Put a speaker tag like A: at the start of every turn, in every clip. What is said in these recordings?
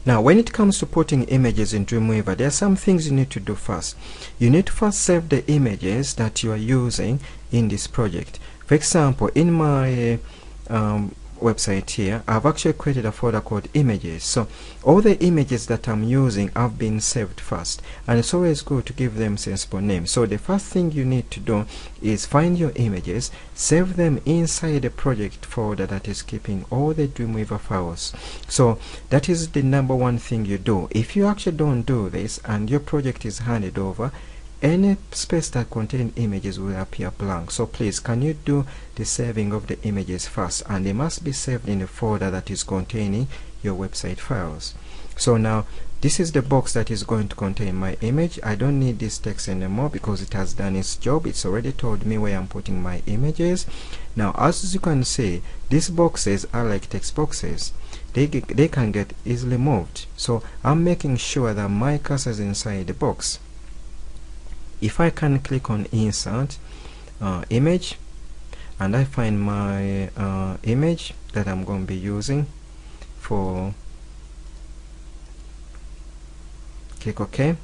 A: Now when it comes to putting images in Dreamweaver, there are some things you need to do first. You need to first save the images that you are using in this project. For example, in my website here, I've actually created a folder called images. So all the images that I'm using have been saved first, and it's always good to give them sensible names. So the first thing you need to do is find your images, save them inside the project folder that is keeping all the Dreamweaver files. So that is the number one thing you do. If you actually don't do this and your project is handed over, any space that contains images will appear blank. So please, can you do the saving of the images first, and they must be saved in the folder that is containing your website files. So now this is the box that is going to contain my image. I don't need this text anymore because it has done its job. It's already told me where I'm putting my images. Now as you can see, these boxes are like text boxes. They can get easily moved. So I'm making sure that my cursor is inside the box. If I can click on insert image, and I find my image that I'm going to be using for, click OK.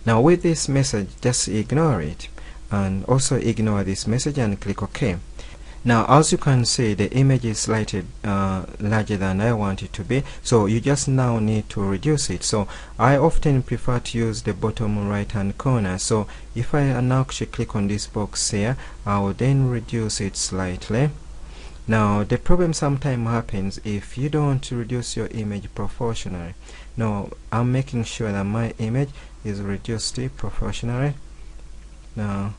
A: Now with this message, just ignore it, and also ignore this message and click OK. Now as you can see, the image is slightly larger than I want it to be, so you just now need to reduce it. So I often prefer to use the bottom right hand corner. So if I now actually click on this box here, I will then reduce it slightly. Now the problem sometimes happens if you don't reduce your image proportionally. Now I'm making sure that my image is reduced proportionally. Now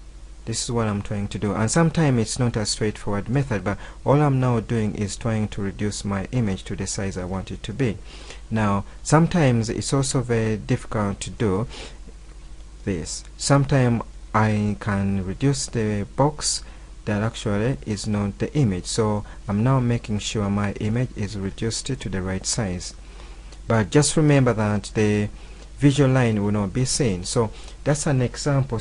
A: this is what I'm trying to do, and sometimes it's not a straightforward method, but all I'm now doing is trying to reduce my image to the size I want it to be. Now sometimes it's also very difficult to do this. Sometimes I can reduce the box that actually is not the image, so I'm now making sure my image is reduced to the right size. But just remember that the visual line will not be seen. So that's an example.